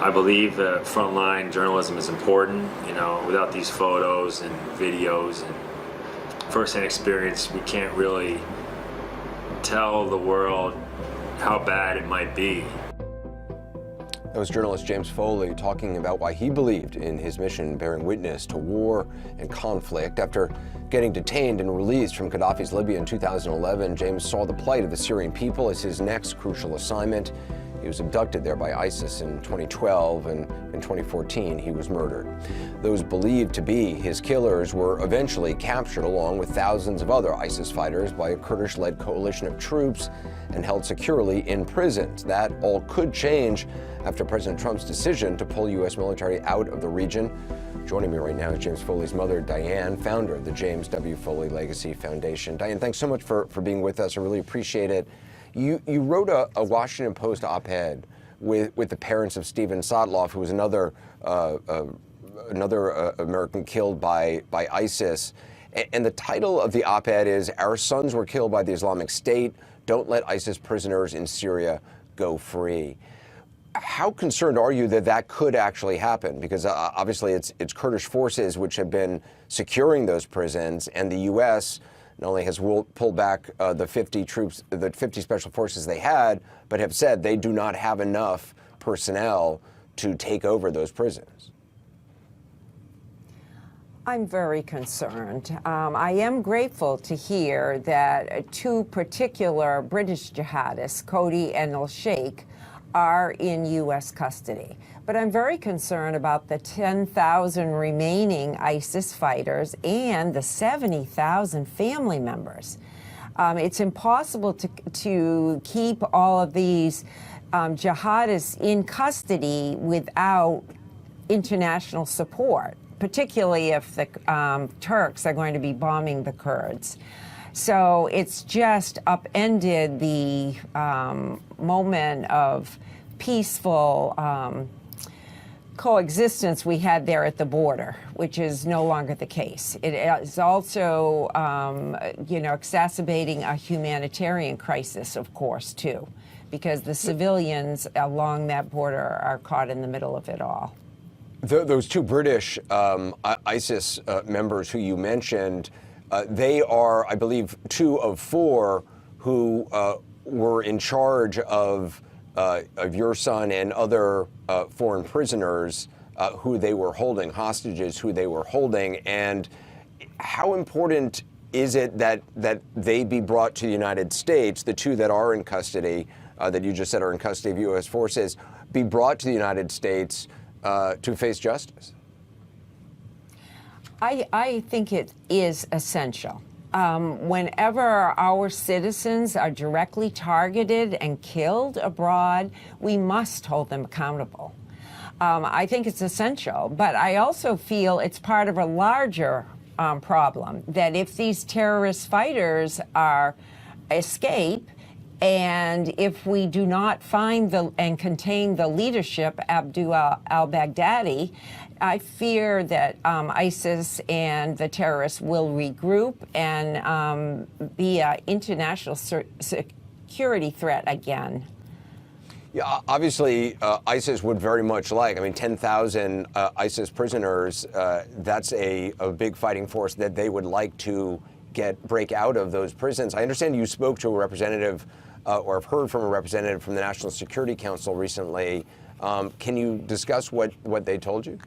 I believe that frontline journalism is important. Without these photos and videos and firsthand experience, we can't really tell the world how bad it might be. That was journalist James Foley talking about why he believed in his mission bearing witness to war and conflict. After getting detained and released from Gaddafi's Libya in 2011, James saw the plight of the Syrian people as his next crucial assignment. He was abducted there by ISIS in 2012, and in 2014 he was murdered. Those believed to be his killers were eventually captured along with thousands of other ISIS fighters by a Kurdish-led coalition of troops and held securely in prisons. That all could change after President Trump's decision to pull U.S. military out of the region. Joining me right now is James Foley's mother, Diane, founder of the James W. Foley Legacy Foundation. Diane, thanks so much for being with us. I really appreciate it. You wrote a Washington Post op-ed with the parents of Steven Sotloff, who was another American killed by ISIS. And the title of the op-ed is "Our Sons Were Killed by the Islamic State. Don't Let ISIS Prisoners in Syria Go Free." How concerned are you that that could actually happen? Because obviously it's Kurdish forces which have been securing those prisons, and the U.S. not only has pulled back the 50 special forces they had, but have said they do not have enough personnel to take over those prisons. I'm very concerned. I am grateful to hear that two particular British jihadists, Cody and al-Sheikh, are in U.S. custody. But I'm very concerned about the 10,000 remaining ISIS fighters and the 70,000 family members. It's impossible to keep all of these jihadists in custody without international support, particularly if the Turks are going to be bombing the Kurds. So it's just upended the moment of peaceful coexistence we had there at the border, which is no longer the case. It is also, exacerbating a humanitarian crisis, of course, too, because the civilians along that border are caught in the middle of it all. Those two British ISIS members who you mentioned, they are, I believe, 2 of 4 who were in charge of your son and other foreign prisoners who they were holding, hostages who they were holding. And how important is it that they be brought to the United States, the 2 that are in custody, that you just said are in custody of U.S. forces, be brought to the United States to face justice? I think it is essential. Whenever our citizens are directly targeted and killed abroad, we must hold them accountable. I think it's essential, but I also feel it's part of a larger problem, that if these terrorist fighters escape, and if we do not find and contain the leadership, Abu al-Baghdadi, I fear that ISIS and the terrorists will regroup and be an international security threat again. Yeah, obviously, ISIS would very much like, 10,000 ISIS prisoners, that's a big fighting force that they would like to break out of those prisons. I understand you spoke to a representative or have heard from a representative from the National Security Council recently. Can you discuss what they told you?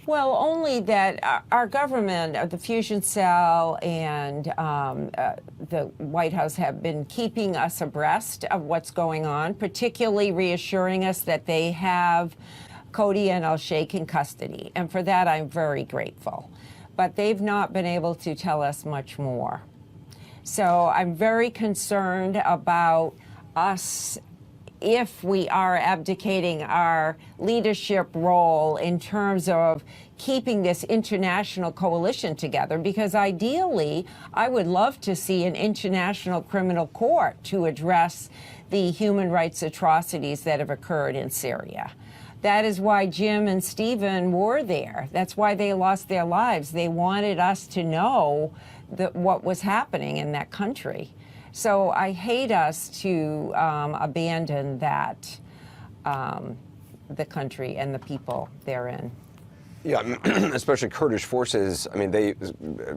Well, only that our government, the Fusion Cell and the White House have been keeping us abreast of what's going on, particularly reassuring us that they have Cody and al-Sheikh in custody. And for that, I'm very grateful. But they've not been able to tell us much more. So I'm very concerned about us if we are abdicating our leadership role in terms of keeping this international coalition together, because ideally, I would love to see an international criminal court to address the human rights atrocities that have occurred in Syria. That is why Jim and Stephen were there. That's why they lost their lives. They wanted us to know what was happening in that country. So I hate us to abandon that the country and the people therein. Yeah, especially Kurdish forces. I mean, they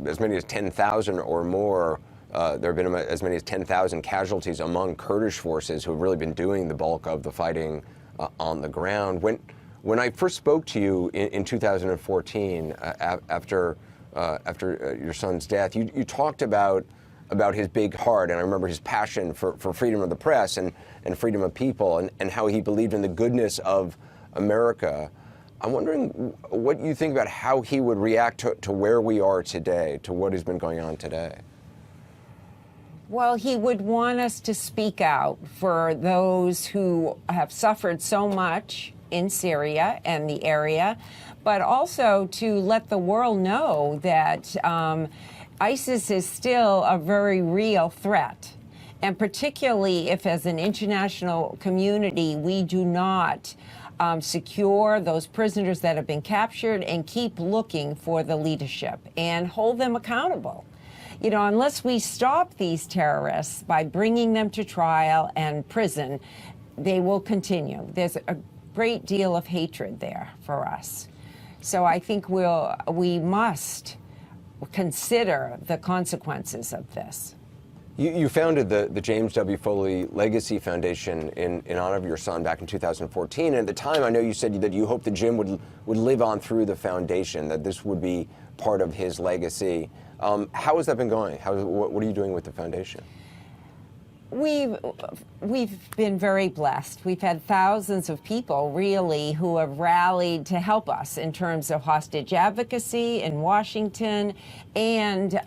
as many as 10,000 or more. There have been as many as 10,000 casualties among Kurdish forces who have really been doing the bulk of the fighting on the ground. When I first spoke to you in 2014, after your son's death, you talked about his big heart, and I remember his passion for freedom of the press and freedom of people, and how he believed in the goodness of America. I'm wondering what you think about how he would react to where we are today, to what has been going on today. Well, he would want us to speak out for those who have suffered so much in Syria and the area, but also to let the world know that ISIS is still a very real threat. And particularly if, as an international community, we do not secure those prisoners that have been captured and keep looking for the leadership and hold them accountable. You know, unless we stop these terrorists by bringing them to trial and prison, they will continue. There's a great deal of hatred there for us. So I think we must consider the consequences of this. You founded the James W. Foley Legacy Foundation in honor of your son back in 2014. And at the time, I know you said that you hoped that Jim would live on through the foundation, that this would be part of his legacy. How has that been going? What are you doing with the foundation? We've been very blessed. We've had thousands of people, really, who have rallied to help us in terms of hostage advocacy in Washington and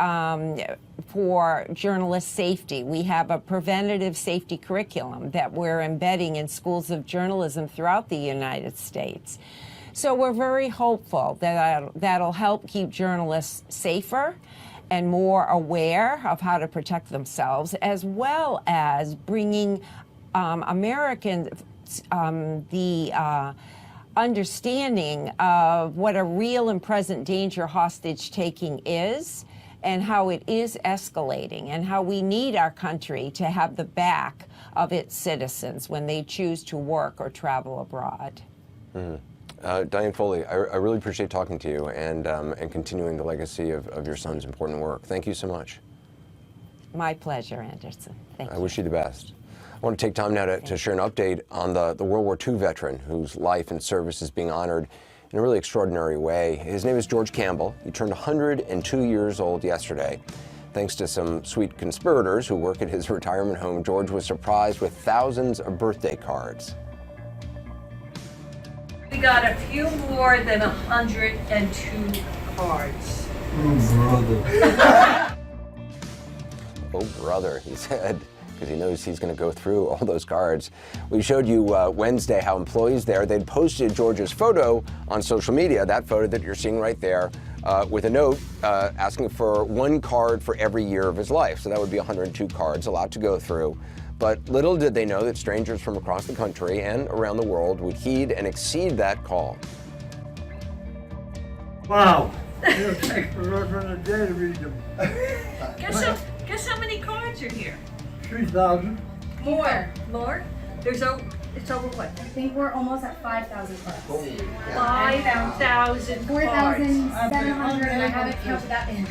for journalist safety. We have a preventative safety curriculum that we're embedding in schools of journalism throughout the United States. So we're very hopeful that that'll help keep journalists safer and more aware of how to protect themselves, as well as bringing Americans the understanding of what a real and present danger hostage taking is, and how it is escalating, and how we need our country to have the back of its citizens when they choose to work or travel abroad. Mm-hmm. Diane Foley, I really appreciate talking to you and continuing the legacy of your son's important work. Thank you so much. My pleasure, Anderson. Thank you. I wish you the best. I want to take time now to share an update on the World War II veteran whose life and service is being honored in a really extraordinary way. His name is George Campbell. He turned 102 years old yesterday. Thanks to some sweet conspirators who work at his retirement home, George was surprised with thousands of birthday cards. We got a few more than 102 cards. Oh, brother. Oh, brother, he said, because he knows he's going to go through all those cards. We showed you Wednesday how employees there, they'd posted George's photo on social media, that photo that you're seeing right there, with a note asking for one card for every year of his life. So that would be 102 cards, a lot to go through. But little did they know that strangers from across the country and around the world would heed and exceed that call. Wow. It'll take forever and a day to read them. Guess how many cards are here? 3,000. More? It's over what? I think we're almost at 5,000 cards. 5,000 cards. 4,700, and I haven't counted that in.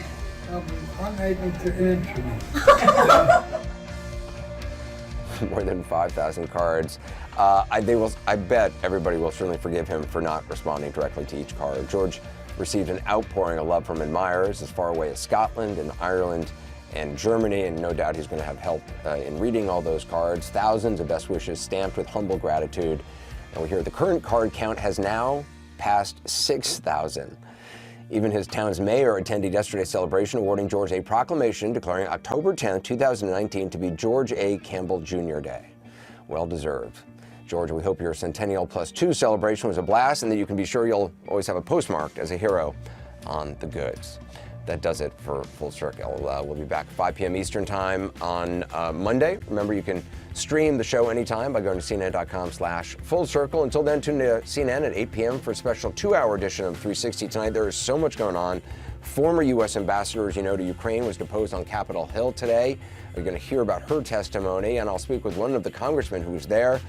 I'm unable to answer them. More than 5,000 cards. I bet everybody will certainly forgive him for not responding directly to each card. George received an outpouring of love from admirers as far away as Scotland and Ireland and Germany, and no doubt he's going to have help in reading all those cards. Thousands of best wishes stamped with humble gratitude. And we hear the current card count has now passed 6,000. Even his town's mayor attended yesterday's celebration, awarding George a proclamation declaring October 10th, 2019 to be George A. Campbell Jr. Day. Well deserved. George, we hope your Centennial Plus 2 celebration was a blast and that you can be sure you'll always have a postmarked as a hero on the goods. That does it for Full Circle. We'll be back at 5 p.m. Eastern Time on Monday. Remember, you can stream the show anytime by going to CNN.com/Full Circle. Until then, tune to CNN at 8 p.m. for a special 2-hour edition of 360 Tonight. There is so much going on. Former U.S. ambassador, as you know, to Ukraine was deposed on Capitol Hill today. We're going to hear about her testimony, and I'll speak with one of the congressmen who was there